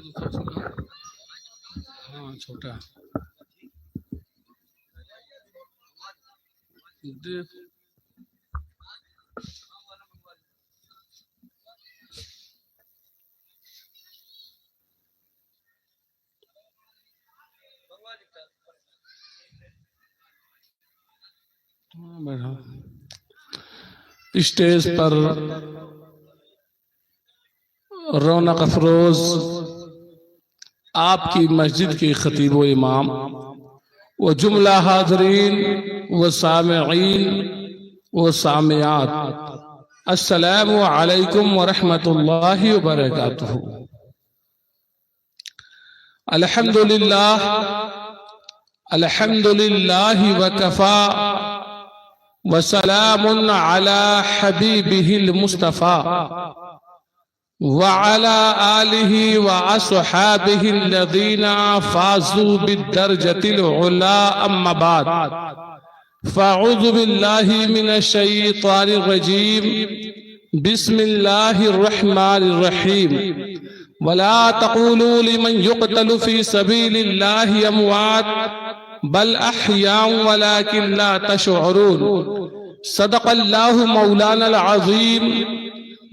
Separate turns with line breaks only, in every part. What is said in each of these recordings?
ہاں چھوٹا دیکھ اسٹیج پر رونق افروز آپ کی مسجد کی خطیب و امام و جملہ حاضرین و سامعین و سامعات، السلام علیکم ورحمۃ اللہ وبرکاتہ۔ الحمدللہ وکفا وسلام علی حبیبہ المصطفى وعلى آلہ وأصحابہ الذین فازوا بالدرجة العلا، اما بعد فاعوذ باللہ من الشیطان الرجیم، بسم اللہ الرحمن الرحیم۔ ولا تقولوا لمن يقتل في سبيل الله اموات بل احياء ولكن لا تشعرون، صدق الله مولانا العظيم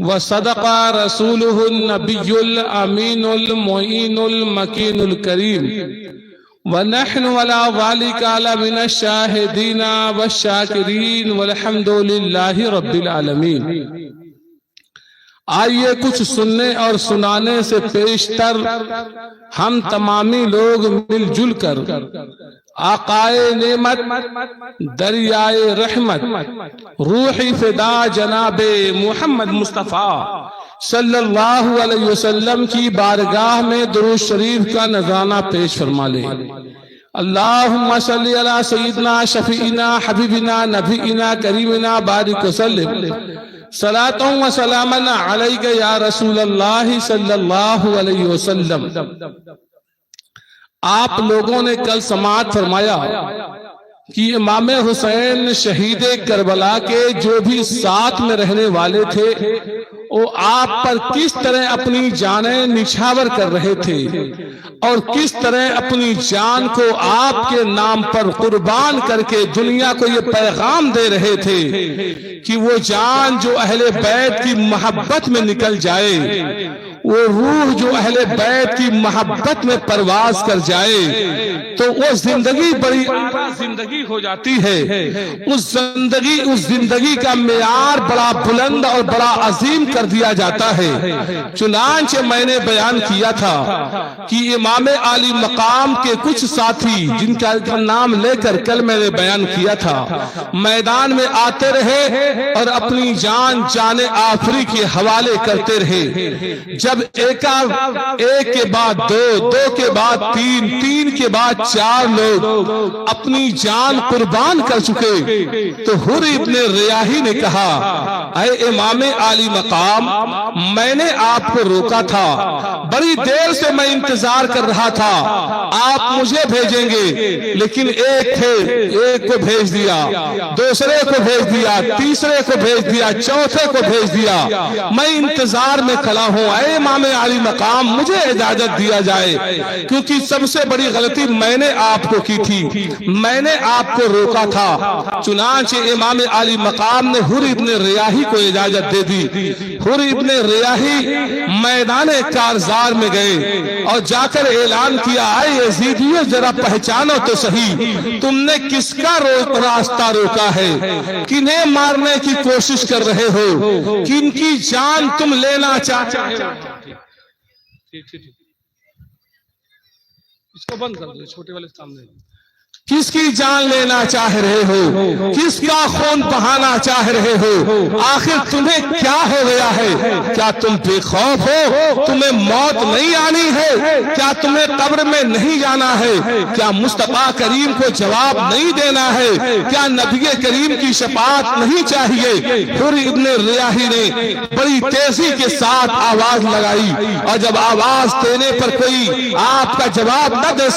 وصدق رسوله النبي الامين المعين المكين الكريم، ونحن ولا ذلك من الشاهدين والشاكرين والحمد لله رب العالمين۔ آئیے کچھ سننے اور سنانے سے پیشتر ہم تمامی لوگ مل جل کر آقائے نعمت، دریائے رحمت، روحی فدا جناب محمد مصطفیٰ صلی اللہ علیہ وسلم کی بارگاہ میں درود شریف کا نذرانہ پیش فرما لیں۔ اللہم صلی علی سیدنا شفیعنا حبیبنا نبینا کریمنا بارک وسلم، صلاۃ و سلام علیک یا رسول اللہ صلی اللہ علیہ وسلم۔ آپ لوگوں نے کل سماعت فرمایا کہ امام حسین شہید کربلا کے جو بھی ساتھ میں رہنے والے تھے وہ آپ پر کس طرح اپنی جانیں نچھاور کر رہے تھے اور کس طرح اپنی جان کو آپ کے نام پر قربان کر کے دنیا کو یہ پیغام دے رہے تھے کہ وہ جان جو اہل بیت کی محبت میں نکل جائے، وہ روح جو اہل بیت کی محبت میں پرواز کر جائے تو وہ زندگی بڑی اعلیٰ زندگی ہو جاتی ہے۔ اس زندگی کا معیار بڑا بلند اور بڑا عظیم کر دیا جاتا ہے۔ چنانچہ میں نے بیان کیا تھا کہ امام عالی مقام کے کچھ ساتھی جن کا نام لے کر کل میں نے بیان کیا تھا، میدان میں آتے رہے اور اپنی جان آفری کے حوالے کرتے رہے۔ جب ایک کے بعد دو کے بعد تین کے بعد 4 لوگ اپنی جان قربان کر چکے تو حر ابن ریاحی نے کہا، اے امام عالی مقام، میں نے آپ کو روکا تھا، بڑی دیر سے میں انتظار کر رہا تھا آپ مجھے بھیجیں گے، لیکن ایک کو بھیج دیا، دوسرے کو بھیج دیا، تیسرے کو بھیج دیا، چوتھے کو بھیج دیا، میں انتظار میں کھڑا ہوں، اے امام عالی مقام مجھے اجازت دیا جائے، کیونکہ سب سے بڑی غلطی میں نے آپ کو کی تھی، میں نے آپ کو روکا تھا۔ چنانچہ امام عالی مقام نے حر ابن ریاحی کو اجازت دے دی۔ حر ابن ریاحی میدان کارزار میں گئے اور جا کر اعلان کیا، اے یزیدیو ذرا پہچانو تو صحیح، تم نے کس کا راستہ روکا ہے، کنہیں مارنے کی کوشش کر رہے ہو، کن کی جان تم لینا چاہتے ہو؟ اس کو بند کر دو، چھوٹے والے سامنے۔ کس کی جان لینا چاہ رہے ہو، کس کا خون بہانا چاہ رہے ہو، آخر تمہیں کیا ہو گیا ہے؟ کیا تم بے خوف ہو؟ تمہیں موت نہیں آنی ہے؟ کیا تمہیں قبر میں نہیں جانا ہے؟ کیا مصطفیٰ کریم کو جواب نہیں دینا ہے؟ کیا نبی کریم کی شفاعت نہیں چاہیے؟ حر ابن ریاحی نے بڑی تیزی کے ساتھ آواز لگائی اور جب آواز دینے پر کوئی آپ کا جواب نہ دے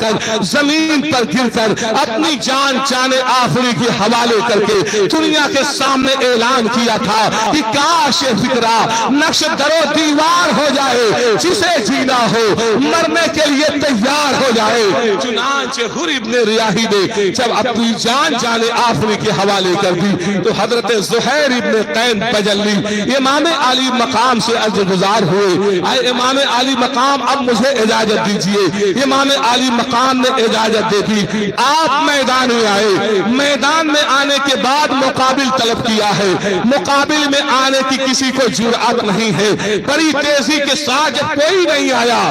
کر زمین پر گر کر اپنی جان جانے آخری کے حوالے کر کے دنیا کے سامنے اعلان کیا تھا کہ کاش یہ فکرہ نقش در و دیوار ہو جائے، جسے جینا ہو مرنے کے لیے تیار ہو جائے۔ چنانچہ حر ابن ریاحی نے جب اپنی جان جانے آخری کے حوالے کر دی تو حضرت زہیر ابن قین بجلی امام عالی مقام سے عرض گزار ہوئے، اے امام عالی مقام اب مجھے اجازت دیجئے۔ امام عالی مقام نے اجازت دے دی، آپ میدان میں آئے۔ میدان میں آنے کے بعد مقابل طلب کیا ہے، مقابل میں آنے کی کسی کو جرأت نہیں ہے۔ بڑی تیزی کے ساتھ جب کوئی نہیں آیا،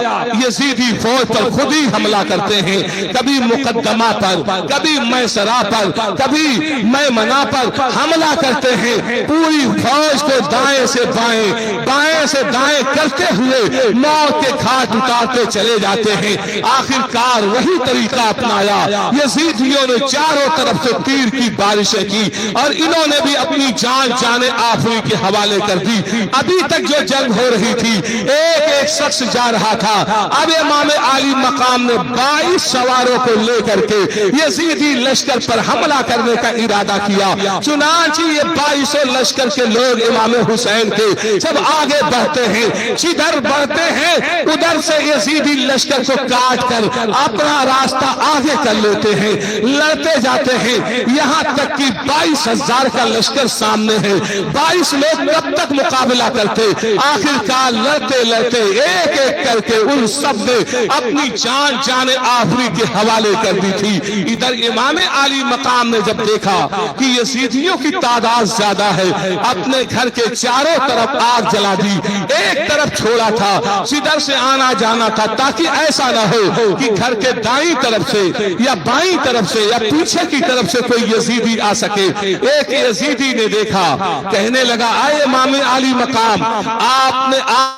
یزیدی فوج پر خود ہی حملہ کرتے ہیں، کبھی مقدمہ پر، کبھی میسرہ پر، کبھی میمنہ پر حملہ کرتے ہیں۔ پوری فوج کو دائیں سے بائیں، بائیں سے دائیں کرتے ہوئے موت کے گھاٹ اتارتے چلے جاتے ہیں۔ آخر کار وہی طریقہ اپنایا، یزیدیوں نے چاروں طرف سے تیر کی بارشیں کی اور انہوں نے بھی اپنی جان جانے آخری کے حوالے کر دی۔ ابھی تک جو جنگ ہو رہی تھی ایک ایک شخص جا رہا تھا، اب امام عالی مقام نے 22 سواروں کو لے کر کے یزیدی لشکر پر حملہ کرنے کا ارادہ کیا۔ چنانچہ یہ 22 لشکر کے لوگ امام حسین کے جب آگے بڑھتے ہیں، جدھر بڑھتے ہیں ادھر سے یزیدی لشکر کو کاٹ کر اپنا راستہ آگے کر لیتے ہیں، لڑتے جاتے ہیں، یہاں تک کہ 22,000 کا لشکر سامنے ہے۔ 22 لوگ کب تک مقابلہ کرتے؟ آخر کار لڑتے لڑتے ایک ایک کر کے ان سب نے اپنی جان جانے آخری کے حوالے کر دی تھی۔ ادھر امام عالی مقام نے جب دیکھا کہ یزیدیوں کی تعداد زیادہ ہے، اپنے گھر کے چاروں طرف آگ جلا دی، ایک طرف چھوڑا تھا جدھر سے آنا جانا تھا، تاکہ ایسا نہ ہو کہ گھر کے دائیں طرف سے یا بائیں طرف سے یا پیچھے کی طرف سے کوئی یزیدی آ سکے۔ ایک یزیدی نے دیکھا، کہنے لگا اے امام عالی مقام، آپ نے آگ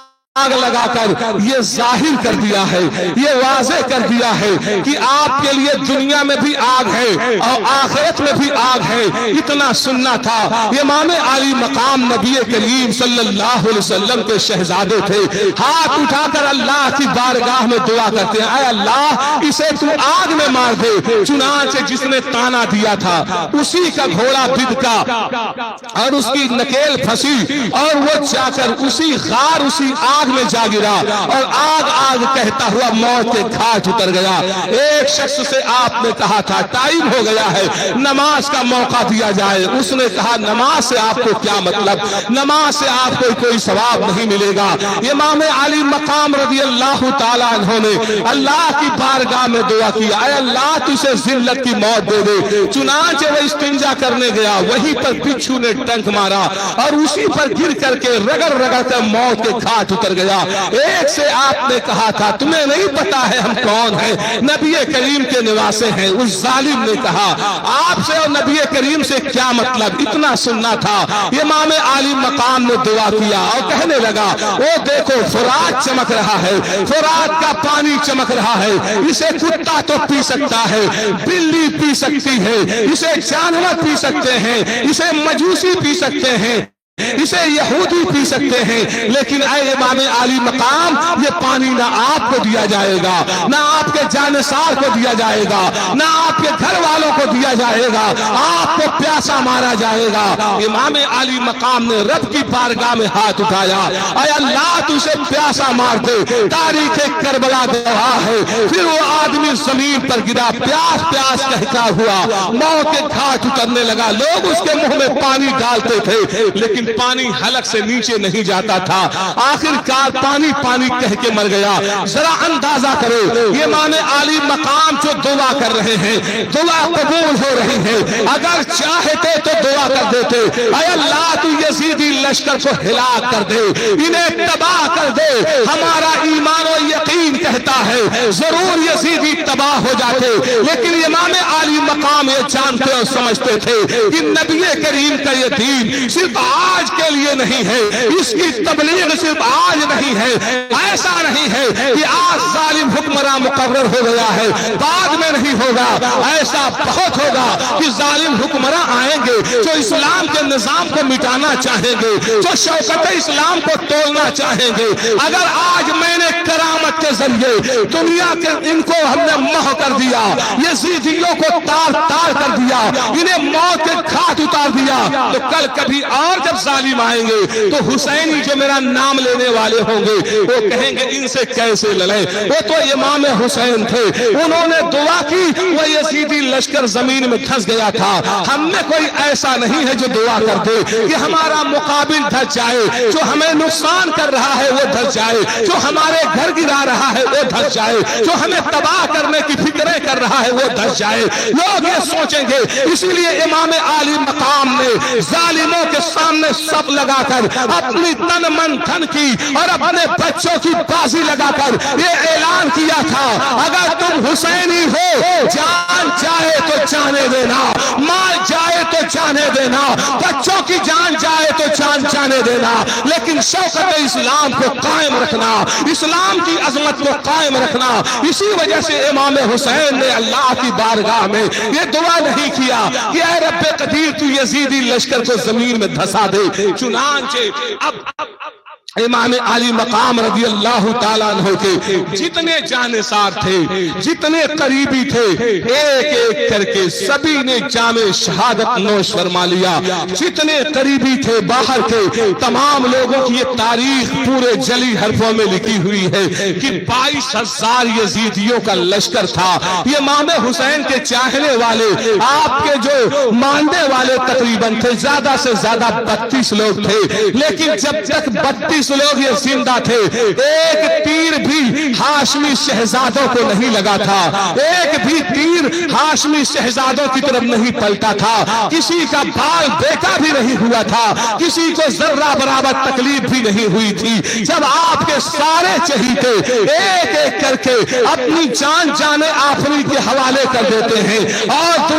لگا کر یہ ظاہر کر دیا ہے، یہ واضح کر دیا ہے کہ آپ کے لیے دنیا میں بھی آگ ہے اور آخرت میں بھی آگ ہے۔ اتنا سننا تھا۔ امام عالی مقام نبی کریم صلی اللہ علیہ وسلم کے شہزادے تھے، ہاتھ اٹھا کر اللہ کی بارگاہ میں دعا کرتے ہیں، اے اللہ اسے تو آگ میں مار دے۔ چنانچہ جس نے تانا دیا تھا اسی کا گھوڑا بدکا اور اس کی نکیل پھنسی اور وہ جا کر اسی غار، اسی آگ میں جا گرا اور آگ آگ کہتا ہوا موت کے گھاٹ اتر گیا۔ ایک شخص سے آپ نے کہا تھا ٹائم ہو گیا ہے، نماز کا موقع دیا جائے، اس نے کہا نماز سے آپ کو کیا مطلب، نماز سے آپ کو کوئی ثواب نہیں ملے گا۔ امام علی مقام رضی اللہ تعالیٰ عنہ نے اللہ کی بارگاہ میں دعا کیا، اے اللہ تجھے ذلت کی موت دے دے۔ چنانچہ وہ استنجا کرنے گیا، وہیں پر بچھو نے ٹنک مارا اور اسی پر گر کر کے رگڑ رگڑ کر موت کے گھاٹ اتر گیا۔ ایک سے آپ نے کہا تھا تمہیں نہیں پتا ہے ہم کون ہیں، نبی کریم کے نواسے ہیں۔ اس ظالم نے کہا آپ سے اور نبی کریم سے کیا مطلب، اتنا سننا تھا۔ امام عالی مقام نے دعا کیا اور کہنے لگا وہ دیکھو فرات چمک رہا ہے، فرات کا پانی چمک رہا ہے، اسے کتا تو پی سکتا ہے، بلی پی سکتی ہے، اسے جانور پی سکتے ہیں، اسے مجوسی پی سکتے ہیں، اسے یہودی پی سکتے ہیں، لیکن اے امام عالی مقام یہ پانی نہ آپ کو دیا جائے گا، نہ آپ کے جانثار کو دیا جائے گا، نہ آپ کے گھر والوں کو دیا جائے گا، آپ کو پیاسا مارا جائے گا۔ امام عالی مقام نے رب کی بارگاہ میں ہاتھ اٹھایا، اے اللہ تجھے پیاسا مار دے، تاریخ کربلا گواہ ہے۔ پھر وہ آدمی زمین پر گرا، پیاس پیاس کہتا ہوا موت کے گھاٹ اترنے لگا۔ لوگ اس کے منہ میں پانی ڈالتے تھے لیکن پانی حلق سے نیچے نہیں جاتا تھا، آخر کار پانی پانی کہہ کے مر گیا۔ ذرا اندازہ کرو امام عالی مقام جو دعا کر رہے ہیں، دعا قبول ہو رہی ہے، اگر چاہتے تو دعا کر دیتے، اے اللہ تو یزیدی لشکر کو ہلاک کر دے، انہیں تباہ کر دے۔ ہمارا ایمان و یقین کہتا ہے ضرور یزیدی تباہ ہو جاتے، لیکن امام عالی مقام یہ جانتے اور سمجھتے تھے کہ نبی کریم کا یہ دین صرف آج کے لیے نہیں ہے، اس کی تبلیغ صرف آج نہیں ہے، ایسا نہیں ہے کہ آج ظالم حکمراں مقرر ہو گیا ہے بعد میں نہیں ہوگا، ایسا بہت ہوگا کہ ظالم حکمراں آئیں گے جو اسلام کے نظام کو مٹانا چاہیں گے، جو شوکت اسلام کو توڑنا چاہیں گے۔ اگر آج میں نے کرامت کے ذریعے دنیا کے ان کو ہم نے مہ کر دیا، یزیدیوں کو تار تار کر دیا، انہیں موت کے گھاٹ اتار دیا، تو کل کبھی اور جب ظالم آئیں گے تو حسینی جو میرا نام لینے والے ہوں گے وہ کہیں گے ان سے کیسے لڑیں، وہ تو امام حسین تھے، انہوں نے دعا کی، وہ یزیدی لشکر زمین میں دھس گیا تھا۔ ہم میں کوئی ایسا نہیں ہے جو دعا کر دے کہ ہمارا مقابل دھس جائے، جو ہمیں نقصان کر رہا ہے وہ دھس جائے، جو ہمارے گھر گرا رہا ہے وہ دھس جائے، جو ہمیں تباہ کرنے کی فکریں کر رہا ہے وہ دھس جائے۔ لوگ یہ سوچیں گے، اسی لیے امام عالی مقام نے ظالموں کے سامنے سب لگا کر اپنی تن من دھن کی اور اپنے بچوں کی بازی لگا کر یہ اعلان کیا تھا، اگر تم حسینی ہو جان جائے تو جانے دینا، مال جائے تو جانے دینا، بچوں کی جان جائے تو جان جانے دینا، لیکن شوکت اسلام کو قائم رکھنا، اسلام کی عظمت کو قائم رکھنا۔ اسی وجہ سے امام حسین نے اللہ کی بارگاہ میں یہ دعا نہیں کیا کہ اے رب قدیر تو یزیدی لشکر کو زمین میں دھسا دے، چنانچہ اب امام علی مقام رضی اللہ تعالیٰ عنہ کے جتنے جانثار تھے، جتنے قریبی تھے، ایک ایک کر کے سبھی نے جام شہادت نوش فرما لیا۔ جتنے قریبی تھے باہر کے تمام لوگوں کی یہ تاریخ پورے جلی حرفوں میں لکھی ہوئی ہے کہ 22,000 یزیدیوں کا لشکر تھا۔ یہ امام حسین کے چاہنے والے، آپ کے جو ماننے والے تقریباً تھے زیادہ سے زیادہ 32 لوگ تھے، لیکن جب تک 32 لوگ یہ زندہ تھے ایک تیر بھی ہاشمی شہزادوں کو نہیں لگا تھا، ایک بھی تیر ہاشمی شہزادوں کی طرف نہیں پلٹا تھا، کسی کا بال بیکا بھی نہیں ہوا تھا، کسی کو ذرہ برابر تکلیف بھی نہیں ہوئی تھی۔ جب آپ کے سارے چہیتے ایک ایک کر کے اپنی جان جانے آفری کے حوالے کر دیتے ہیں اور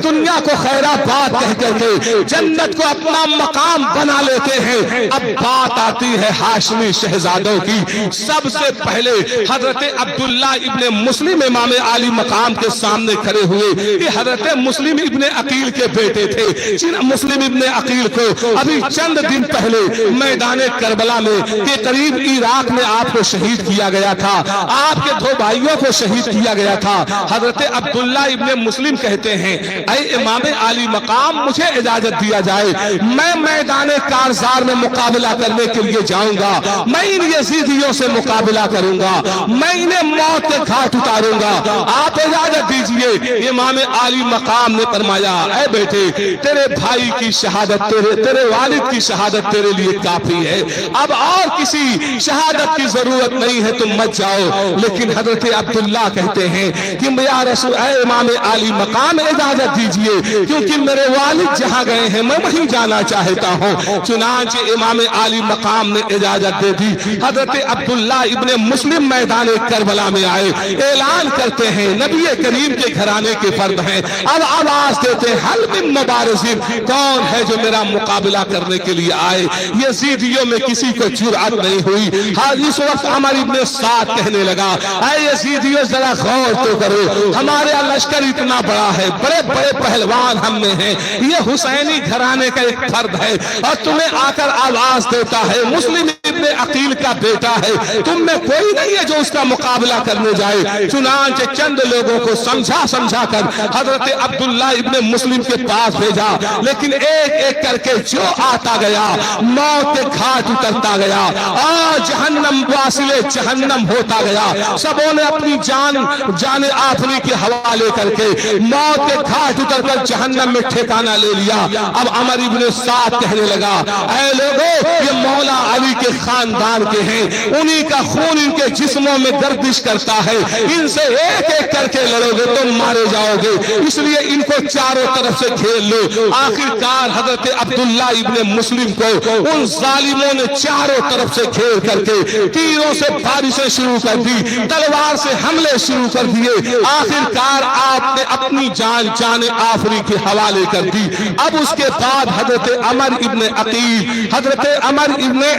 دنیا کو خیرات کہہ کر کے جنت کو اپنا مقام بنا لیتے ہیں، اب بات آتی ہے ہاشمی شہزادوں کی۔ سب سے پہلے حضرت عبداللہ ابن مسلم امام عالی مقام کے سامنے کھڑے ہوئے۔ یہ حضرت مسلم ابن عقیل کے بیٹے تھے، جن مسلم ابن عقیل کو ابھی چند دن پہلے میدان کربلا میں کے قریب عراق میں آپ کو شہید کیا گیا تھا، آپ کے 2 بھائیوں کو شہید کیا گیا تھا۔ حضرت عبداللہ ابن مسلم کہتے ہیں اے امام عالی مقام مجھے اجازت دیا جائے، میں میدان کارزار میں مقابلہ کرنے کے لیے جاؤں گا، میں ان یزیدیوں سے مقابلہ کروں گا، میں انہیں موت کے گھاٹ اتاروں گا، آپ اجازت دیجئے۔ امام عالی مقام نے فرمایا اے بیٹے تیرے بھائی کی شہادت، تیرے والد کی شہادت تیرے لیے کافی ہے، اب اور کسی شہادت کی ضرورت نہیں ہے، تم مت جاؤ۔ لیکن حضرت عبداللہ کہتے ہیں کہ یا رسول اے امام عالی مقام اجازت دیجئے، کیونکہ میرے والد جہاں گئے ہیں میں وہیں جانا چاہتا ہوں۔ چنانچہ امام عالی مقام نے اجازت دے دی۔ حضرت عبداللہ ابن مسلم میدان کربلا میں آئے، اعلان کرتے ہیں نبی کریم کے گھرانے کے فرد ہیں، اب آواز دیتے ہیں حل من مبارزین، کون ہے جو میرا مقابلہ کرنے کے لیے آئے؟ یزیدیوں میں کسی کو جرأت نہیں ہوئی۔ اس وقت عمر ابن سعد کہنے لگا اے یزیدیوں ذرا غور تو کرو، ہمارے لشکر اتنا بڑا ہے، بڑے بڑے پہلوان ہم میں ہیں، یہ حسینی گھرانے کا ایک فرد ہے اور تمہیں آ کر آواز دیتا ہے مسلم ابن عقیل کا بیٹا ہے، تم میں کوئی نہیں ہے جو اس کا مقابلہ کرنے جائے۔ چنانچہ چند لوگوں کو سمجھا کر حضرت عبداللہ ابن مسلم کے پاس بھیجا، لیکن ایک ایک کر کے جو آتا گیا موت کے گھاٹ اترتا گیا اور جہنم واصل جہنم ہوتا گیا۔ سبوں نے اپنی جان آفری کے حوالے کر کے موت کے گھاٹ اتر کر جہنم میں ٹھکانہ لے لیا۔ اب عمر ابن سعد کہنے لگا اے لوگوں یہ مولا علی کے خاندان کے ہیں، انہی کا خون ان کے جسموں میں گردش کرتا ہے، ان سے ایک ایک کر کے لڑو گے تو مارے جاؤ گے، اس لیے ان کو چاروں طرف سے گھیر لو۔ آخر کار حضرت عبداللہ ابن مسلم کو ان ظالموں نے چاروں طرف سے گھیر کر کے تیروں سے بارشیں شروع کر دی، تلوار سے حملے شروع کر دیے۔ آخر کار آپ نے اپنی جان جان آفری کے حوالے کر دی۔ اب اس کے بعد حضرت عمر ابن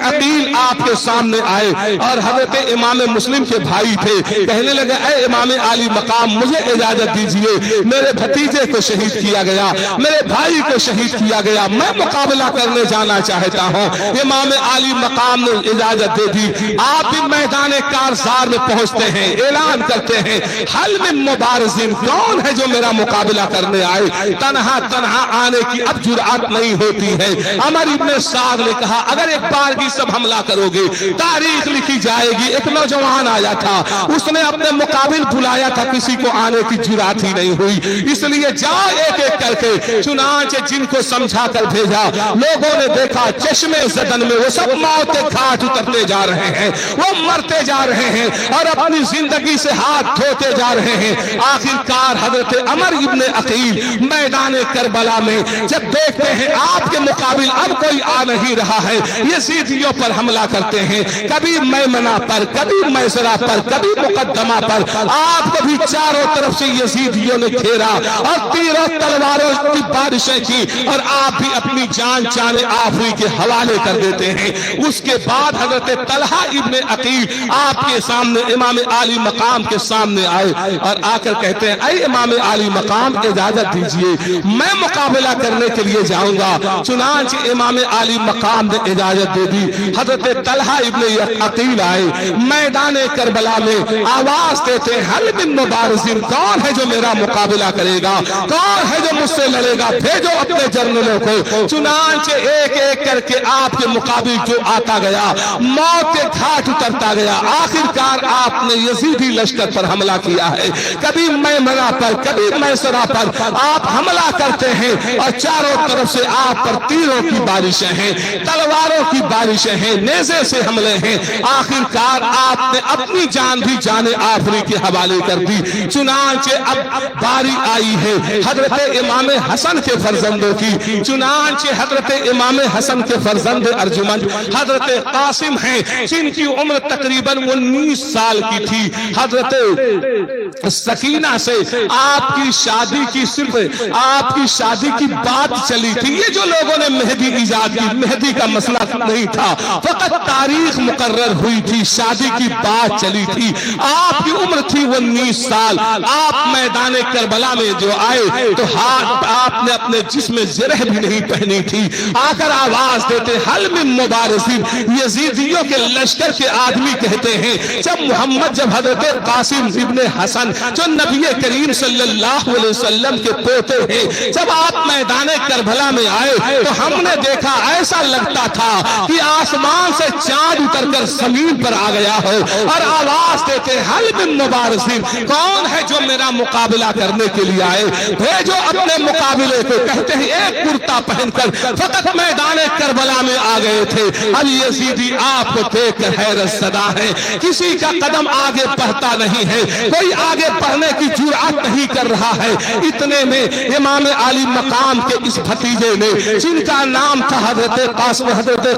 عقیل آپ کے سامنے آئے اور حضرت امام مسلم کے بھائی تھے، کہنے لگے اے امام عالی مقام مجھے اجازت دیجئے، میرے بھتیجے کو شہید کیا گیا، میرے بھائی کو شہید کیا گیا، میں مقابلہ کرنے جانا چاہتا ہوں۔ امام عالی مقام نے اجازت دے دی۔ آپ بھی میدان کارزار میں پہنچتے ہیں، اعلان کرتے ہیں حل من مبارزین، کون ہے جو میرا مقابلہ کرنے آئے؟ تنہا آنے کی اب جرأت نہیں ہوتی ہے۔ عمر ابن سعد نے کہا اگر ایک بار بھی سب حملہ کرو گے تاریخ لکھی جائے گی۔ ایک نوجوان آیا تھا، اس نے اپنے مقابل بلایا تھا، کسی کو آنے کی جرأت ہی نہیں ہوئی، اس لیے جا ایک ایک کر کے۔ چنانچہ جن کو سمجھا کر بھیجا، لوگوں نے دیکھا چشمے زدن میں وہ سب موت کے گھاٹ اترتے جا رہے ہیں، وہ مرتے جا رہے ہیں اور اپنی زندگی سے ہاتھ دھوتے جا رہے ہیں۔ آخر کار حضرت عمر ابن عقیل میدان کربلا میں جب دیکھتے ہیں آپ کے مقابل اب کوئی آ نہیں رہا ہے، یزیدیوں پر حملہ کرتے ہیں، کبھی میمنہ پر، کبھی میسرہ پر، کبھی مقدمہ پر۔ آپ کو بھی چاروں طرف سے یزیدیوں نے گھیرا اور تیروں تلواروں کی بارشیں کی اور آپ بھی اپنی جان جان آفری کے حوالے کر دیتے ہیں۔ اس کے بعد حضرت طلحہ ابن عقیل آپ کے سامنے امام عالی مقام کے سامنے آئے اور آ کر کہتے ہیں اے امام عالی مقام اجازت دیجئے میں مقابلہ کرنے کے لیے جاؤں گا۔ چنانچہ امام عالی مقام نے اجازت دے دی۔ حضرت طلحہ ابن عقیل آئے میدان کربلا میں، آواز دیتے حل من مبارزین، کون ہے جو میرا مقابلہ کرے گا، کون ہے جو مجھ سے لڑے گا، بھیجو اپنے جرنلوں کو۔ چنانچہ ایک ایک کر کے آپ کے مقابل جو آتا گیا موت کے گھاٹ اترتا گیا۔ آخر کار آپ نے یزیدی لشکر پر حملہ کیا ہے، کبھی میمنہ پر، کبھی میسرہ پر آپ حملہ کرتے ہیں اور چاروں طرف سے آپ پر تیروں کی بارشیں ہیں، تلواروں کی بارشیں ہیں، نیزے سے حملے ہیں۔ آخر کار آپ نے اپنی جان بھی جان آفری کے حوالے کر دی۔ چنانچہ اب باری آئی ہے حضرت امام حسن کے فرزندوں کی۔ چنانچہ حضرت امام حسن کے فرزند ارجمند حضرت قاسم ہیں، جن کی عمر تقریباً 19 سال کی تھی۔ حضرت سکینہ سے آپ کی شادی کی صرف آپ کی شادی کی بات چلی تھی۔ یہ جو لوگوں نے مہدی ایجاد کی، مہدی کا مسئلہ نہیں تھا، فقط تاریخ مقرر ہوئی تھی، شادی کی بات چلی تھی۔ آپ کی عمر تھی 19 سال۔ آپ میدان کربلا میں جو آئے تو آپ نے اپنے جسم میں زرہ بھی نہیں پہنی تھی۔ آ کر آواز دیتے حل من مبارزین، یزیدیوں کے لشکر کے آدمی کہتے ہیں جب حضرت قاسم ابن حسن جو نبی کریم صلی اللہ علیہ وسلم کے پوتے ہیں، جب آپ میدان کربلا میں آئے تو ہم نے دیکھا ایسا لگتا تھا کہ آسمان سے چاند اتر کر زمین پر آ گیا ہو، اور آواز دیتے حل من مبارزین، کون ہے جو میرا مقابلہ کرنے کے لیے آئے، بھیجو اپنے مقابلے کو۔ کہتے ہیں ایک کرتا پہن کر فقط میدان کربلا میں آ گئے تھے۔ اب یزیدی آپ کو دیکھ کر حیرت زدہ ہے، کسی کا قدم آگے بڑھتا نہیں ہے، کوئی آگے بڑھنے کی جرأت نہیں کر رہا ہے۔ اتنے میں امام عالی مقام کے اس بھتیجے نے جن کا نام تھا حضرت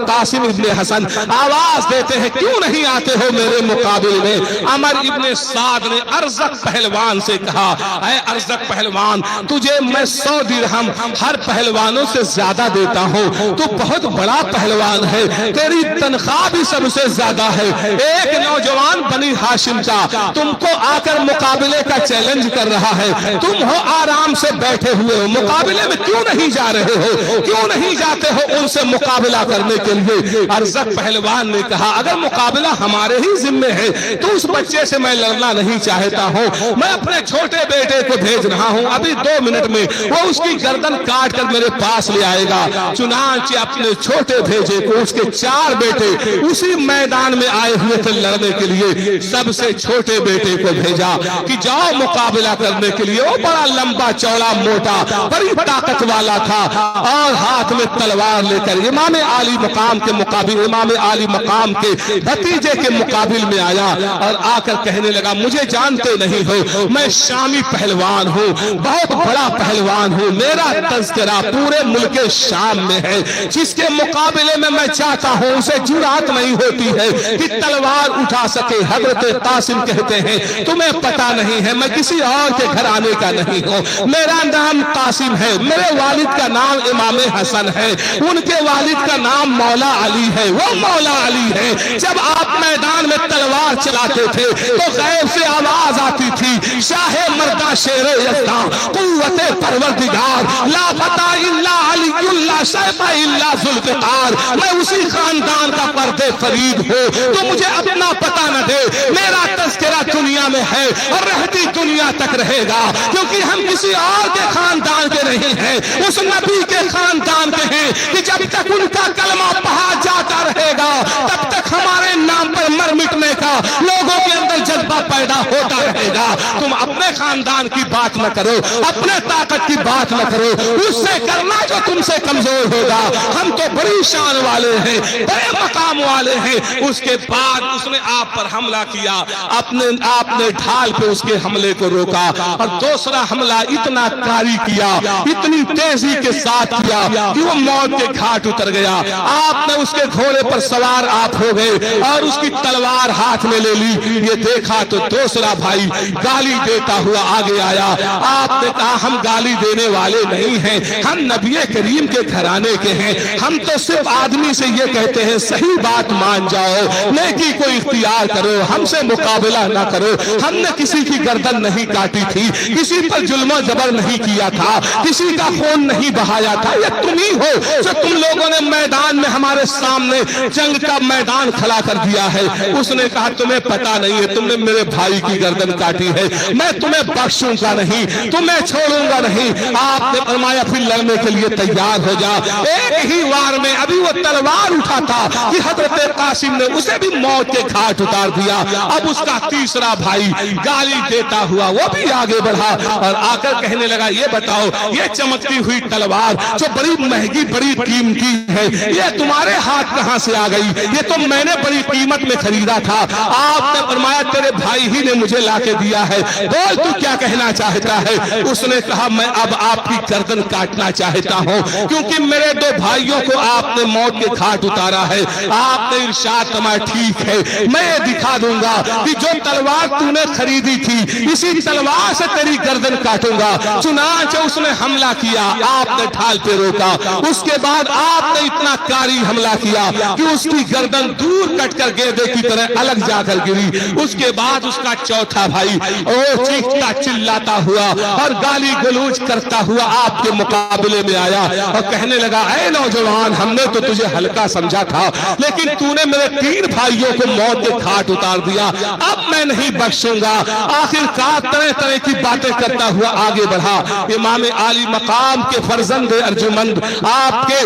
قاسم ابن حسن، آواز دیتے ہیں کیوں نہیں آتے ہو میرے مقابل میں؟ عمر ابن سعد نے ارزق پہلوان سے کہا اے ارزق پہلوان، تجھے میں 100 درہم ہر پہلوانوں سے زیادہ دیتا ہوں، تو بہت بڑا پہلوان ہے، تیری تنخواہ بھی سب سے زیادہ ہے۔ ایک نوجوان بنی ہاشم کا تم کو آ کر مقابلے کا چیلنج کر رہا ہے، تم ہو آرام سے بیٹھے ہوئے ہو، مقابلے میں کیوں نہیں جا رہے ہو، کیوں نہیں جاتے ہو ان سے مقابلہ کرنے کے لیے؟ ارزق پہلوان نے کہا اگر مقابلہ ہمارے ہی ذمہ ہے تو اس بچے سے میں لڑنا نہیں چاہتا ہوں، میں اپنے چھوٹے بیٹے کو بھیج رہا ہوں، ابھی 2 منٹ میں وہ اس کی گردن کاٹ کر میرے پاس لے آئے گا۔ چنانچہ اپنے چھوٹے بھیجے کو اس کے 4 بیٹے اسی میدان میں آئے ہوئے تھے لڑنے کے لیے، سب سے چھوٹے بیٹے کو بھیجا کہ جاؤ مقابلہ کرنے کے لیے। وہ بڑا لمبا چوڑا موٹا بڑی طاقت والا تھا اور ہاتھ میں تلوار لے کر امام عالی مقام کے مقابل امام عالی مقام کے بھتیجے کے مقابل میں آیا اور آ کر کہنے لگا مجھے جانتے نہیں ہو، میں شامی پہلوان ہوں، بہت بڑا پہلوان ہوں، میرا تذکرہ پورے ملک شام میں ہے، جس کے مقابلے میں میں چاہتا ہوں اسے جرات نہیں ہوتی ہے کہ تلوار اٹھا سکے۔ حضرت قاسم کہتے ہیں تمہیں پتا نہیں ہے میں کسی اور کے گھر آنے کا نہیں ہوں، میرا نام قاسم ہے، میرے والد کا نام امام حسن ہے، ان کے والد کا نام مولا علی ہے، وہ مولا علی ہے۔ جب آپ میدان میں تلوار چلاتے تھے تو غیب سے آواز آتی تھی شاہ مردہ شیر یزداں قوت پروردگار لا فتح الا علی اللہ شیخ الا ذوالفقار، میں اسی خاندان کا پردے فرید ہوں، تو مجھے اپنا پتہ نہ دے، میرا تذکرہ دنیا میں ہے اور رہتی دنیا تک رہے گا، کیونکہ ہم کسی اور کے خاندان کے نہیں ہیں، اس نبی کے خاندان کے ہیں کہ جب تک ان کا کلمہ پڑھا جاتا رہے گا تب تک ہمارے نام پر مر مٹنے کا لوگوں کے اندر جذبہ پیدا ہوتا رہے گا۔ تم اپنے خاندان کی بات نہ کرو، اپنے طاقت کی بات نہ کرو، اس سے کرنا جو تم سے کمزور ہوگا، ہم تو بڑی شان والے ہیں، بڑے مقام والے ہیں۔ اس کے بعد اس نے آپ پر حملہ کیا، آپ نے ڈھال پہ اس کے حملے کو روکا اور دوسرا حملہ اتنا کاری کیا، اتنی تیزی کے ساتھ کیا کہ وہ موت کے گھاٹ اتر گیا۔ آپ نے اس کے گھوڑے پر سوار آپ ہو گئے اور اس کی تلوار ہاتھ میں لے لی۔ یہ دیکھا تو دوسرا بھائی گالی دیتا ہوا آگے آیا۔ آپ نے کہا ہم گالی دینے والے نہیں ہیں، ہم نبی کریم کے گھرانے کے ہیں، ہم تو صرف آدمی سے یہ کہتے ہیں صحیح بات مان جاؤ، نیکی کو اختیار کرو، ہم سے مقابلہ نہ کرو۔ ہم نے کسی کی گردن نہیں کاٹی تھی، کسی پر ظلم و جبر نہیں کیا تھا، کسی کا خون نہیں بہایا تھا، یہ تم ہی ہو جو تم لوگوں نے میدان میں ہمارے سامنے جنگ کا میدان کھڑا کر دیا ہے۔ اس نے کہا تمہیں پتا نہیں ہے، تم نے میرے بھائی کی گردن کاٹی ہے، میں تمہیں بخشوں گا نہیں، تمہیں چھوڑوں گا نہیں۔ آپ نے فرمایا پھر لڑنے کے لیے تیار ہو جا۔ ایک ہی وار میں ابھی وہ تلوار اٹھا تھا کہ حضرت قاسم نے اسے بھی موت کے گھاٹ اتار دیا۔ اب اس کا تیسرا بھائی گالی دیتا ہوا وہ بھی آگے بڑھا اور آ کر کہنے لگا یہ بتاؤ یہ چمکتی ہوئی تلوار جو بڑی مہنگی بڑی قیمتی ہے یہ تمہارے ہاتھ کہاں سے آ گئی؟ یہ تو میں نے بڑی قیمت میں خریدا تھا۔ آپ نے فرمایا تیرے بھائی ہی نے مجھے لا کے دیا ہے، بول تو کیا کہنا چاہتا ہے؟ اس نے کہا میں اب آپ کی گردن کاٹنا چاہتا ہوں کیونکہ میرے دو بھائیوں کو آپ نے موت کے گھاٹ اتارا ہے۔ آپ نے ارشاد فرمایا ٹھیک ہے میں یہ دکھا دوں گا کہ جو تلوار تو نے خریدی تھی اسی تلوار سے تیری گردن کاٹوں گا۔ چنانچہ اس نے حملہ کیا، آپ نے ڈھال پہ روکا، اس کے بعد آپ نے اتنا کاری حملہ کیا کہ اس کی گردن دور کٹ کر گیدے کی طرح الگ جا کر گری۔ اس کے بعد اس کا چوتھا بھائی وہ چیختا چلاتا ہوا اور گالی گلوچ کرتا ہوا آپ کے مقابلے میں آیا اور کہنے لگا اے نوجوان ہم نے تو تجھے ہلکا سمجھا تھا لیکن تو نے میرے تین بھائیوں کو موت کے گھاٹ اتار دیا، اب میں نہیں بخشوں گا۔ آخر کار طرح طرح کی باتیں کرتا ہوا آگے بڑھا۔ امام عالی مقام کے فرزند ارجمند آپ کے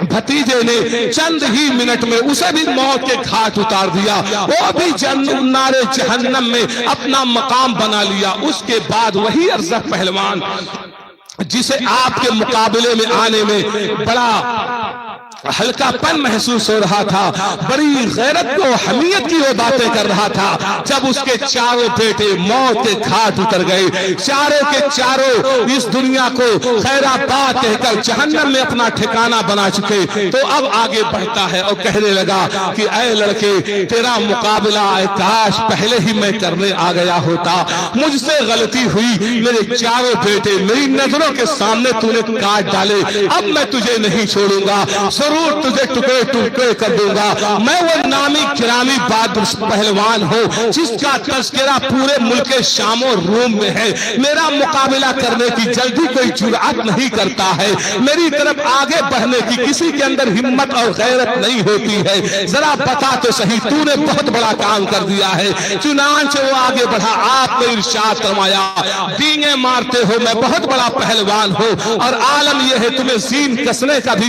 بھتیجے نے چند ہی منٹ میں اسے بھی موت کے گھاٹ اتار دیا، وہ بھی نارے جہنم میں اپنا مقام بنا لیا۔ اس کے بعد وہی ارزق پہلوان جسے آپ کے مقابلے میں آنے میں بڑا ہلکا پن محسوس ہو رہا تھا، بڑی غیرت و حمیت کی وہ باتیں کر رہا تھا، جب اس کے چاروں بیٹے موت کے گھاٹ اتر گئے، چاروں کے چاروں اس دنیا کو خیر آباد کہہ کر جہنم میں اپنا ٹھکانہ بنا چکے، تو اب آگے بڑھتا ہے اور کہنے لگا کہ اے لڑکے تیرا مقابلہ اے کاش پہلے ہی میں کرنے آ گیا ہوتا، مجھ سے غلطی ہوئی، میرے چاروں بیٹے میری نظروں کے سامنے تو نے کاٹ ڈالے، اب میں تجھے نہیں چھوڑوں گا، ضرور تجھے ٹکڑے ٹکڑے کر دوں گا۔ میں وہ نامی گرامی بہادر پہلوان ہوں جس کا تذکرہ پورے ملک شام و روم میں ہے، میرا مقابلہ کرنے کی جلدی کوئی جرأت نہیں کرتا ہے، میری طرف آگے بڑھنے کی کسی کے اندر ہمت اور غیرت نہیں ہوتی ہے، ذرا بتا تو صحیح تو نے بہت بڑا کام کر دیا ہے۔ چنانچہ وہ آگے بڑھا، آپ نے ارشاد فرمایا ڈینگیں مارتے ہو میں بہت بڑا پہلوان ہوں اور عالم یہ ہے تمہیں زین کسنے کا بھی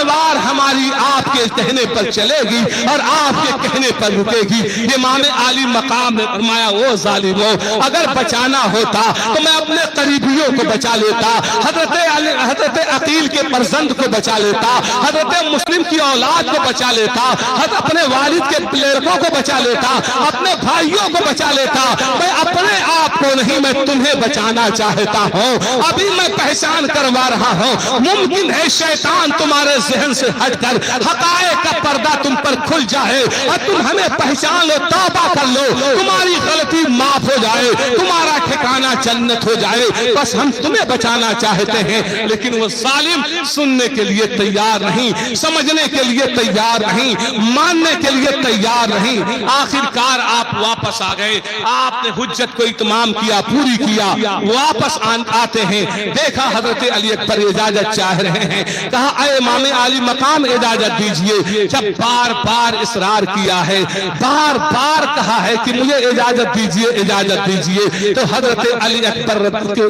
تلوار ہماری آپ کے کہنے پر چلے گی اور آپ کے کہنے پر رکے گی۔ امام عالی مقام نے فرمایا وہ ظالموں، اگر بچانا ہوتا تو میں اپنے قریبیوں کو بچا لیتا، حضرت عقیل کے فرزند کو بچا لیتا، حضرت مسلم کی اولاد کو بچا لیتا، اپنے والد کے لڑکوں کو بچا لیتا، اپنے بھائیوں کو بچا لیتا۔ میں اپنے آپ کو نہیں، میں تمہیں بچانا چاہتا ہوں۔ ابھی میں پہچان کروا رہا ہوں، ممکن ہے شیطان تمہارے ذہن سے ہٹ کر حقائق کا پردہ تم پر کھل جائے اور تم ہمیں پہچان لو، توبہ کر لو، تمہاری غلطی معاف ہو جائے، تمہارا ٹھکانہ جنت ہو جائے۔ بس ہم تمہیں بچانا چاہتے ہیں۔ لیکن وہ ظالم سننے کے لیے تیار نہیں، سمجھنے کے لیے تیار نہیں، ماننے کے لیے تیار نہیں۔ آخر کار آپ واپس آ گئے، آپ نے حجت کو اتمام کیا، پوری کیا، واپس آتے ہیں۔ دیکھا حضرت علی اکبر اجازت چاہ رہے ہیں، کہا اے امام عالی مقام اجازت دیجئے۔ جب بار بار اصرار کیا ہے، بار بار کہا ہے کہ مجھے اجازت دیجئے، اجازت دیجئے، تو حضرت علی اکبر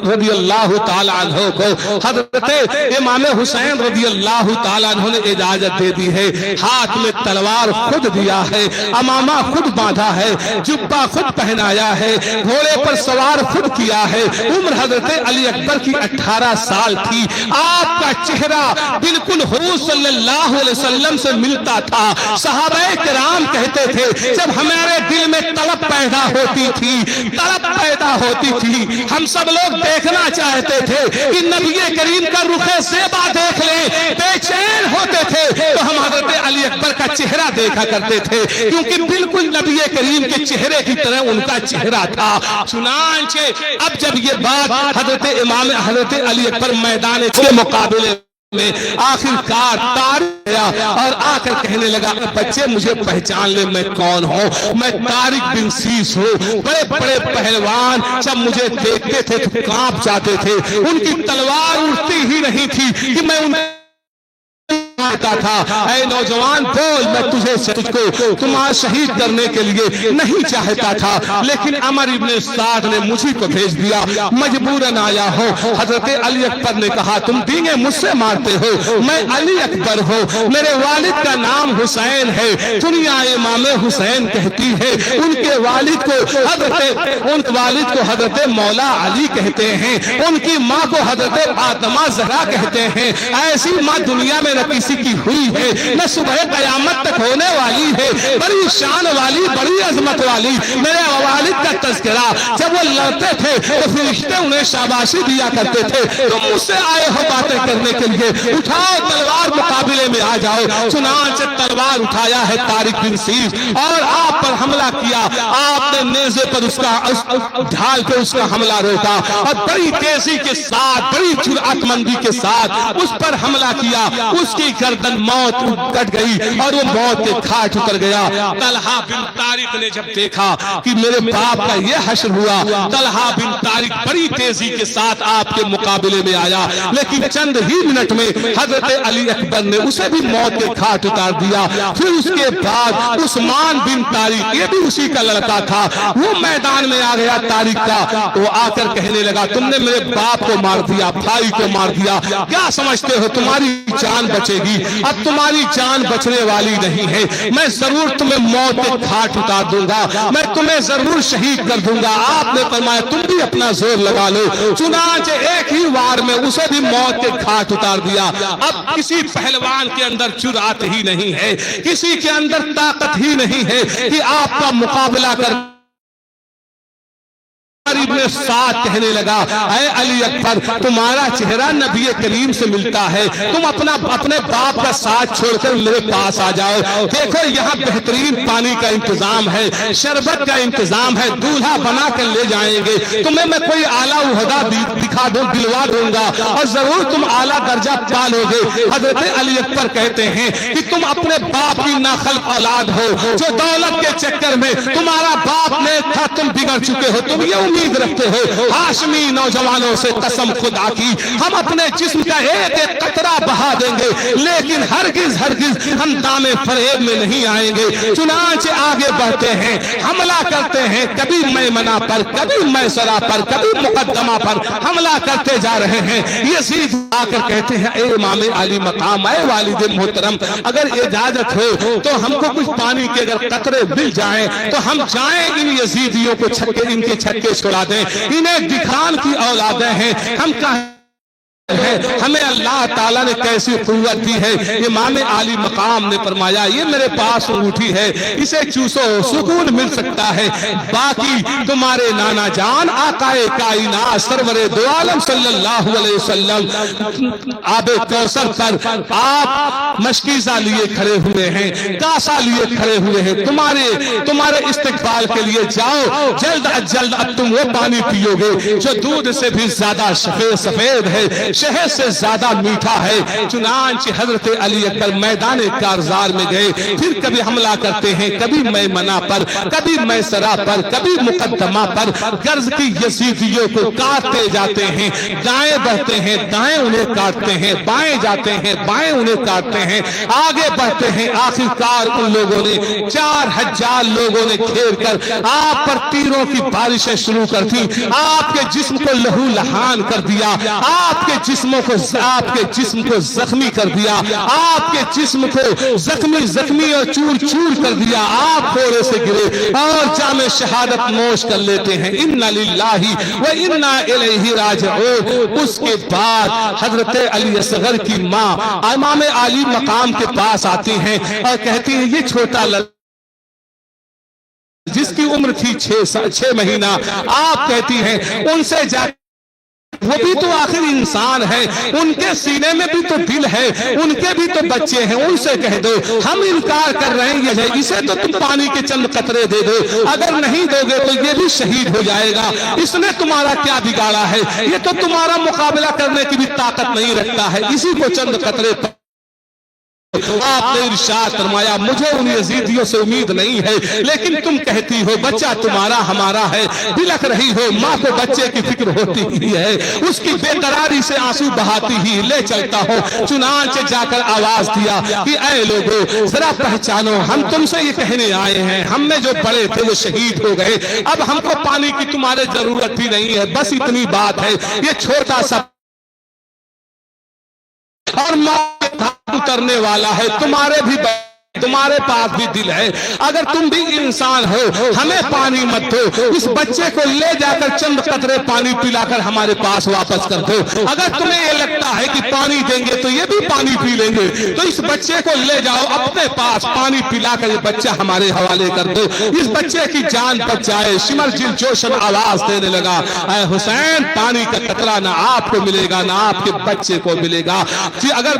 رضی اللہ تعالیٰ عنہ کو حضرت امام حسین رضی اللہ تعالیٰ عنہ نے اجازت دے دی ہے۔ ہاتھ میں تلوار خود دیا ہے، امامہ خود باندھا ہے، جبہ خود پہنایا ہے، گھوڑے پر سوار خود کیا ہے۔ عمر حضرت علی اکبر کی 18 سال تھی۔ آپ کا چہرہ بالکل حضور صلی اللہ علیہ وسلم سے ملتا تھا۔ صحابہ کرام کہتے تھے جب ہمارے دل میں طلب پیدا ہوتی تھی، طلب پیدا ہوتی تھی، ہم سب لوگ دیکھنا چاہتے تھے کہ نبی کریم کا رخ زیبا دیکھ لیں، بے چین ہوتے تھے تو ہم حضرت علی اکبر کا چہرہ دیکھا کرتے تھے، کیونکہ بالکل نبی کریم کے چہرے کی طرح ان کا چہرہ تھا۔ چنانچہ اب جب یہ بات حضرت علی اکبر میدان کے مقابلے میں آخر کار تار گیا اور آ کر کہنے لگا بچے مجھے پہچان لے میں کون ہوں، میں طارق بن سیس ہوں۔ بڑے بڑے پہلوان جب مجھے دیکھتے تھے تو کانپ جاتے تھے، ان کی تلوار اڑتی ہی نہیں تھی کہ میں ان تھا۔ اے نوجوان بول، میں تجھ کو تمہارا شہید کرنے کے لیے نہیں چاہتا تھا، لیکن عمر ابن سعد نے مجھے کو بھیج دیا، مجبوراً آیا ہوں۔ حضرت علی اکبر نے کہا تم ڈینگے مجھ سے مارتے ہو، میں علی اکبر ہوں، میرے والد کا نام حسین ہے، دنیا امام حسین کہتی ہے، ان کے والد کو حضرت مولا علی کہتے ہیں، ان کی ماں کو حضرت فاطمہ زہرا کہتے ہیں۔ ایسی ماں دنیا میں نہ کسی کی ہوئی ہے، نہ صبح قیامت تک ہونے والی ہے، بڑی شان والی، بڑی عظمت والی۔ میرے والد کا تذکرہ جب وہ لڑتے تھے تو فرشتے انہیں شاباشی دیا کرتے تھے، تم مجھ سے آئے ہو باتیں کرنے کے لیے، اٹھاؤ تلوار مقابلے میں آ جاؤ۔ چنانچہ تلوار اٹھایا ہے طارق بن سیس اور آپ پر حملہ کیا۔ آپ نے نیزے پر اس کا ڈھال کے اس کا حملہ روکا اور بڑی تیزی کے ساتھ، بڑی جرأت مندی کے ساتھ اس پر حملہ کیا۔ اس کی گردن موت کٹ گئی اور وہ موت کے کھاٹ اتر گیا۔ طلحہ بن طارق نے جب دیکھا کہ میرے باپ کا یہ حشر ہوا، طلحہ بن طارق بڑی تیزی کے ساتھ آپ کے مقابلے میں آیا، لیکن چند ہی منٹ میں حضرت علی اکبر نے اسے بھی موت کے کھاٹ اتار دیا۔ پھر اس کے بعد عثمان بن طارق، یہ بھی اسی کا لڑکا تھا، وہ میدان میں آ گیا طارق کا۔ وہ آ کر کہنے لگا تم نے میرے باپ کو مار دیا، بھائی کو مار دیا، کیا سمجھتے ہو تمہاری جان بچے گی؟ اب تمہاری جان بچنے والی نہیں ہے، میں ضرور تمہیں موت کے گھاٹ اتار دوں گا، میں تمہیں ضرور شہید کر دوں گا۔ آپ نے فرمایا تم بھی اپنا زور لگا لو۔ چنانچہ ایک ہی وار میں اسے بھی موت کے گھاٹ اتار دیا۔ اب کسی پہلوان کے اندر جرأت ہی نہیں ہے، کسی کے اندر طاقت ہی نہیں ہے کہ آپ کا مقابلہ کر۔ ابن سعد کہنے لگا اے علی اکبر تمہارا چہرہ نبی کریم سے ملتا ہے، تم اپنے باپ کا ساتھ چھوڑ کر میرے پاس آ جاؤ۔ دیکھو یہاں بہترین پانی کا انتظام ہے، شربت کا انتظام ہے، دولہا بنا کر لے جائیں گے، تمہیں میں کوئی اعلیٰ عہدہ دکھا دوں، دلوا دوں گا اور ضرور تم اعلیٰ درجہ پالو گے۔ حضرت علی اکبر کہتے ہیں کہ تم اپنے باپ کی ناخلف اولاد ہو، جو دولت کے چکر میں تمہارا باپ نیک تھا، تم بگڑ چکے ہو، تم یہ امید رکھتے ہو ہاشمی نوجوانوں سے قسم خدا کی ہم اپنے جسم کا ایک ایک قطرہ بہا دیں گے لیکن ہرگز ہم دام فریب میں نہیں آئیں گے. چنانچہ آگے بڑھتے ہیں, حملہ کرتے ہیں, کبھی میمنہ پر, کبھی میسرہ پر, کبھی مقدمہ پر حملہ کرتے جا رہے ہیں. یزید آ کر کہتے ہیں اے امام علی مقام, اے والد محترم, اگر اجازت ہو تو ہم کو کچھ پانی کے اگر قطرے مل جائیں تو ہم جائیں ان یزیدیوں کو ان کے چھکے چھڑا دیں. انہیں دکھان کی اولادیں ہیں, ہم کہاں ہمیں اللہ تعالیٰ نے کیسی قوت دی ہے. امام علی مقام نے فرمایا یہ میرے پاس انگوٹھی ہے, اسے چوسو سکون مل سکتا ہے. باقی تمہارے نانا جان آقائے کائنات سرور دو عالم صلی اللہ علیہ وسلم آب کوثر پر آپ مشکیزہ لیے کھڑے ہوئے ہیں, کاسا لیے کھڑے ہوئے ہیں. تمہارے استقبال کے لیے جاؤ, جلد از جلد اب تم وہ پانی پیو گے جو دودھ سے بھی زیادہ سفید ہے, شہد سے زیادہ میٹھا ہے. چنانچہ حضرت علی اکبر میدان کارزار میں گئے. پھر کبھی حملہ کرتے ہیں, کبھی میمنہ پر, کبھی میسرہ پر, کبھی مقدمہ پر. غرض کی یزیدیوں کو کاٹتے جاتے ہیں, دائیں بڑھتے ہیں, دائیں انہیں کاٹتے ہیں, بائیں جاتے ہیں, بائیں انہیں کاٹتے ہیں, آگے بڑھتے ہیں. آخرکار ان لوگوں نے 4000 لوگوں نے گھیر کر آپ پر تیروں کی بارشیں شروع کر دی. آپ کے جسم کو لہو لہان کر دیا, آپ کے جسم کو زخمی کر دیا, آپ کے جسم کو زخمی اور چور چور کر دیا. آپ گھوڑے سے گرے اور جام شہادت نوش کر لیتے ہیں. انا للہ و انا الیہ راجعون. اس کے بعد حضرت علی اصغر کی ماں امام علی مقام کے پاس آتی ہیں اور کہتی ہیں یہ چھوٹا جس کی عمر تھی 6 مہینہ, آپ کہتی ہیں ان سے جا وہ بھی تو آخر انسان ہے, ان کے سینے میں بھی تو دل ہے, ان کے بھی تو بچے ہیں, ان سے کہہ دو ہم انکار کر رہے ہیں, اسے تو تم پانی کے چند قطرے دے دو, اگر نہیں دو گے تو یہ بھی شہید ہو جائے گا. اس نے تمہارا کیا بگاڑا ہے, یہ تو تمہارا مقابلہ کرنے کی بھی طاقت نہیں رکھتا ہے, اسی کو چند قطرے. آپ نے ارشاد فرمایا مجھے ان یزیدیوں سے امید نہیں ہے, لیکن تم کہتی ہو بچہ تمہارا ہمارا ہے, بلک رہی ہو, ماں کو بچے کی فکر ہوتی ہی ہے, اس کی بے قراری سے آنسو بہاتی ہی لے چلتا ہو. چنانچہ جا کر آواز دیا کہ اے لوگو ذرا پہچانو, ہم تم سے یہ کہنے آئے ہیں, ہم میں جو بڑے تھے وہ شہید ہو گئے, اب ہم کو پانی کی تمہارے ضرورت بھی نہیں ہے, بس اتنی بات ہے. یہ چھوٹا سا اور اترنے والا ہے, تمہارے پاس بھی دل ہے, اگر تم بھی انسان ہو ہمیں پانی مت دو, اس بچے کو لے جا کر چند قطرے پانی پلا کر ہمارے پاس واپس کر دو. اگر تمہیں یہ لگتا ہے کہ پانی دیں گے تو یہ بھی پانی پی لیں گے, تو اس بچے کو لے جاؤ اپنے پاس, پانی پلا کر یہ بچہ ہمارے حوالے کر دو, اس بچے کی جان بچ جائے. شمر جل جوشن آواز دینے لگا اے حسین پانی کا قطرہ نہ آپ کو ملے گا نہ آپ کے بچے کو ملے گا. اگر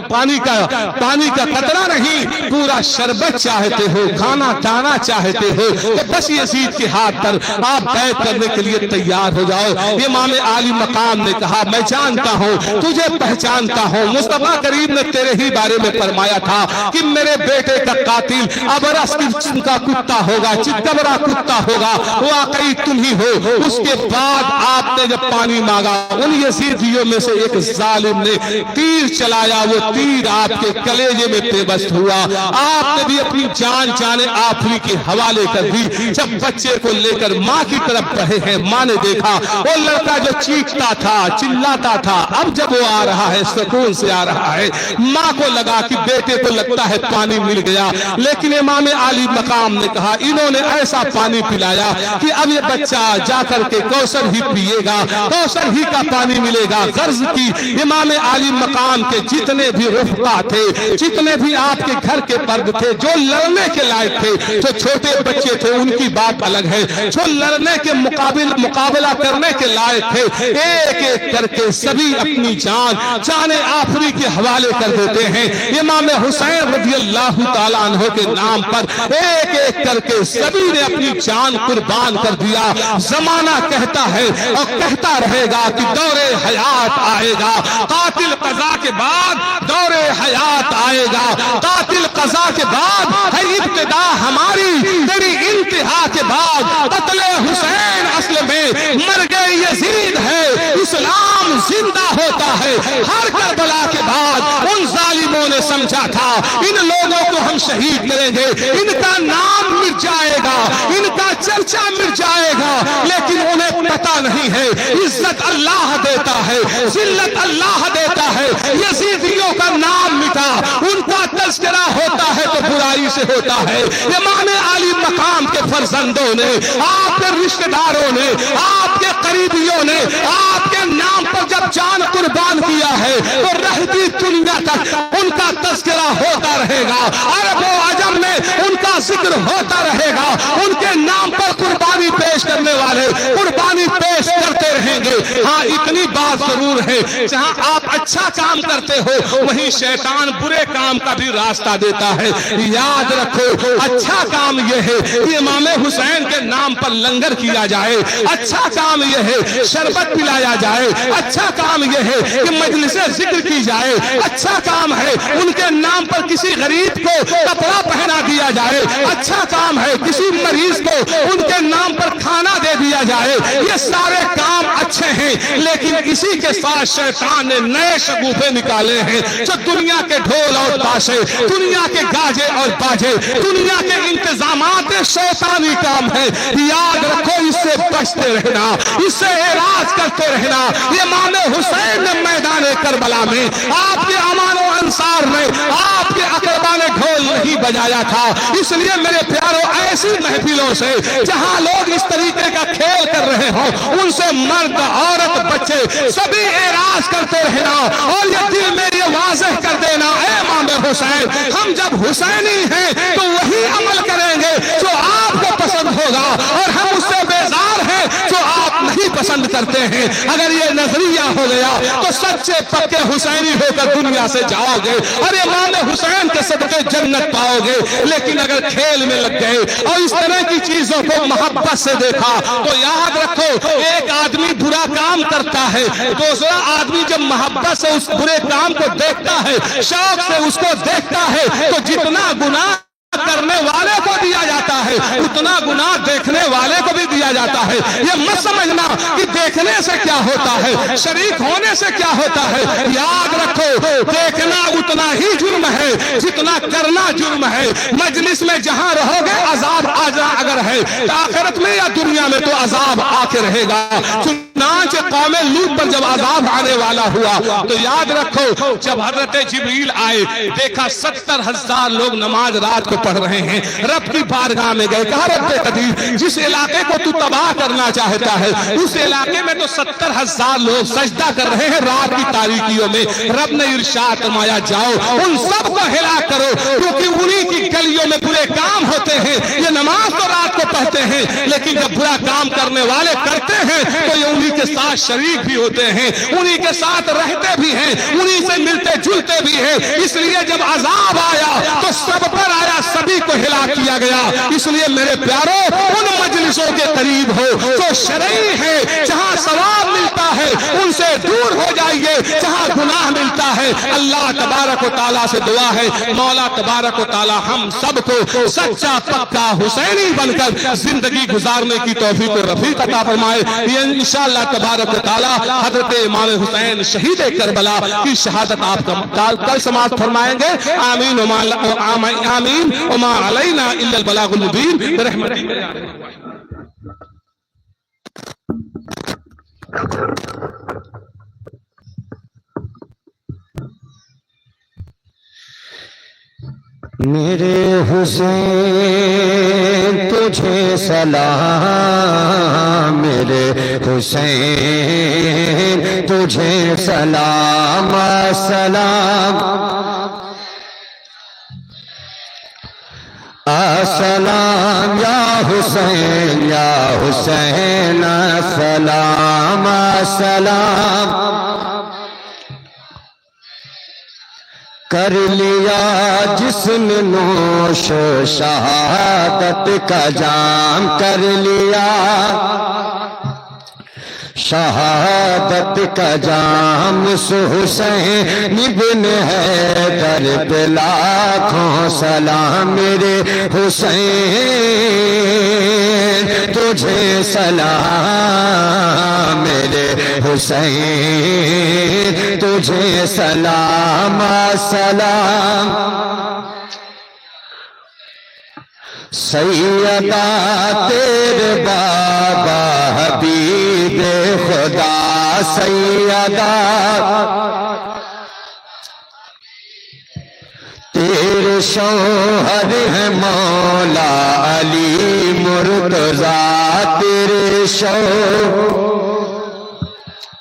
پانی کا قطرہ نہیں پورا شربت چاہتے ہو, کھانا دانا چاہتے ہو, تو بس یزید کے ہاتھ پر آپ بیعت کرنے کے لیے تیار ہو جاؤ. امام علی مقام نے کہا میں جانتا ہوں, تجھے پہچانتا ہوں, مصطفیٰ کریم نے تیرے ہی بارے میں فرمایا تھا کہ میرے بیٹے کا قاتل ابرص کا کتا ہوگا, چتبرا کتا ہوگا, واقعی تم ہی ہو. اس کے بعد آپ نے جب پانی مانگا, ان یزیدیوں میں سے ایک ظالم نے تیر چلایا, وہ تیر آپ کے کلیجے میں پیوست ہوا, آپ نے بھی اپنی جان آخری کے حوالے کر دی. جب بچے کو لے کر ماں کی طرف بڑھے ہیں, ماں نے دیکھا وہ لڑکا جو چیختا تھا چلاتا تھا اب جب وہ آ رہا ہے سکون سے آ رہا ہے. ماں کو لگا کہ بیٹے کو لگتا ہے پانی مل گیا, لیکن امام علی مقام نے کہا انہوں نے ایسا پانی پلایا کہ اب یہ بچہ جا کر کے کوثر ہی پیے گا, کوثر ہی کا پانی ملے گا. غرض کی امام علی مقام کے جتنے بھی رفقا تھے, جتنے بھی آپ کے گھر کے مرد تھے جو لڑنے کے لائق تھے, جو چھوٹے بچے تھے ان کی بات الگ ہے, جو لڑنے کے مقابلہ کرنے کے لائق تھے, ایک ایک کر کے سبھی اپنی جان آخری کے حوالے کر دیتے ہیں. امام حسین رضی اللہ تعالیٰ عنہ کے نام پر ایک ایک کر کے سبھی نے اپنی جان قربان کر دیا. زمانہ کہتا ہے اور کہتا رہے گا کہ دور حیات آئے گا, قاتل قضا کے بعد دور حیات آئے گا, قاتل قضا کے بعد ہے ابتدا ہماری, تیری انتہا کے بعد قتل حسین اصل میں میں مرگ یزید ہے، اسلام زندہ ہوتا ہے۔ ہر کربلا کے بعد ان ظالموں نے سمجھا تھا ان لوگوں کو ہم شہید کریں گے، ان کا نام مٹ جائے گا، ان کا چرچا مٹ جائے گا، لیکن انہیں پتہ نہیں ہے عزت اللہ دیتا ہے، ذلت اللہ دیتا ہے۔ یزیدیوں کا نام مٹا، ان کا تذکرہ ہوتا ہے تو برائی سے ہوتا ہے۔ امام علی مقام کے فرزندوں نے، آپ کے رشتہ داروں نے، آپ کے قریبیوں نے آپ کے نام پر جب جان قربان کیا ہے تو رہتی دنیا تک ان کا تذکرہ ہوتا رہے گا، عرب و عجم میں ان کا ذکر ہوتا رہے گا، ان کے نام پر قربانی پیش کرنے والے قربانی پیش کرتے رہیں گے۔ ہاں اتنی بات ضرور ہے، جہاں آپ اچھا کام کرتے ہو وہیں شیطان برے کام کا بھی راستہ دیتا ہے۔ یاد رکھو اچھا کام یہ ہے کہ امام حسین کے نام پر لنگر کیا جائے، اچھا کام یہ ہے شربت پلایا جائے، اچھا کام یہ ہے کہ مجلس ذکر کی جائے، اچھا کام ہے ان کے نام پر کسی غریب کو کپڑا پہنا دیا جائے، اچھا کام ہے کسی مریض کو ان کے نام پر کھانا دے دیا جائے۔ یہ سارے کام اچھے ہیں، لیکن اسی کے ساتھ شیطان نے نئے شگوفے نکالے ہیں جو دنیا کے ڈھول اور تاشے، دنیا کے گاجے اور باجے، دنیا کے انتظامات شیطانی کام ہے۔ یاد رکھو اس سے بچتے رہنا، اس سے اعراض کرتے رہنا۔ امام حسین نے میدان کربلا میں آپ کے امان و انصار نے، آپ کے اقربا نے ڈھول نہیں بجایا تھا، اس لیے میرے پیاروں ایسی محفلوں سے جہاں لوگ اس طریقے کا کھیل کر رہے ہوں ان سے مرد عورت بچے سبھی اعراض کرتے رہنا اور یہ دل میں یہ واضح کر دینا، اے امام حسین ہم جب حسینی ہیں تو وہی عمل کریں گے جو آپ کو پسند ہوگا، اور ہم اس سے بیزار ہیں جو آپ نہیں پسند کرتے ہیں۔ اگر یہ نظریہ ہو گیا تو سچے پکے حسینی ہو کر دنیا سے جاؤ گے اور امام حسین کے صدقے جنت پاؤ گے۔ لیکن اگر کھیل میں لگ گئے اور اس طرح کی چیزوں کو محبت سے دیکھا تو یاد رکھو ایک آدمی برا کام کرتا ہے، دوسرا آدمی جب محبت سے اس برے کام کو دیکھتا ہے، شوق سے اس کو دیکھتا ہے، تو جتنا گناہ کرنے والے کو دیا جاتا ہے اتنا گناہ دیکھنے والے کو بھی دیا جاتا ہے۔ یہ مت سمجھنا کہ دیکھنے سے کیا ہوتا ہے، شریک ہونے سے کیا ہوتا ہے۔ یاد رکھو دیکھنا اتنا ہی جرم ہے جتنا کرنا جرم ہے۔ مجلس میں جہاں رہو گے عذاب آجا اگر ہے، آخرت میں یا دنیا میں تو عذاب آ کے رہے گا۔ چنانچہ قوم لوط پر جب عذاب آنے والا ہوا تو یاد رکھو جب حضرت جبریل آئے دیکھا 70,000 لوگ نماز رات کو پڑھ رہے ہیں، رب کی بارگاہ میں گئے، کہا رب قدیر جس علاقے کو تو تباہ کرنا چاہتا ہے اس علاقے میں تو 70,000 لوگ سجدہ کر رہے ہیں رات کی تاریکیوں میں۔ رب نے ارشاد فرمایا جاؤ ان سب کو ہلاک کرو، کیونکہ انہی کی گلیوں میں برے کام ہوتے ہیں۔ یہ نماز تو رات کو پڑھتے ہیں لیکن جب برا کام کرنے والے کرتے ہیں تو یہ انہی کے ساتھ شریک بھی ہوتے ہیں، انہی کے ساتھ رہتے بھی ہیں، انہی سے ملتے جلتے بھی ہیں۔ اس لیے جب عذاب آیا تو سب پر آیا، سبھی کو ہلاک کیا گیا۔ اس لیے میرے پیاروں ان مجلسوں کے قریب ہو جو شرعی ہے، جہاں ثواب ملتا ہے ان سے دور ہو جائیے جہاں گناہ ملتا ہے۔ اللہ تبارک و تعالیٰ سے دعا ہے مولا تبارک و تعالیٰ ہم سب کو سچا پکا حسینی بن کر زندگی گزارنے کی توفیق و رفیق عطا فرمائے۔ یہ انشاءاللہ تبارک و تعالیٰ حضرت امام حسین شہید کربلا کی شہادت آپ کا کل سماعت فرمائیں گے۔ آمین آمین وما علینا الا البلاغ المبین برحمتک یا ارحم الراحمین۔
میرے حسین تجھے سلام، میرے حسین تجھے سلام، السلام السلام یا حسین یا حسین، السلام السلام کر لیا جس نے نوش شہادت کا جام، کر لیا شہادت کا جام حسین ابن حیدر پہ لاکھوں سلام میرے حسین تجھے سلام میرے حسین تجھے سلام سلام سیدہ تیرے بابا حبیب خدا سیدہ تیرے شوہر ہے مولا علی مرتضیٰ تیرے شوہر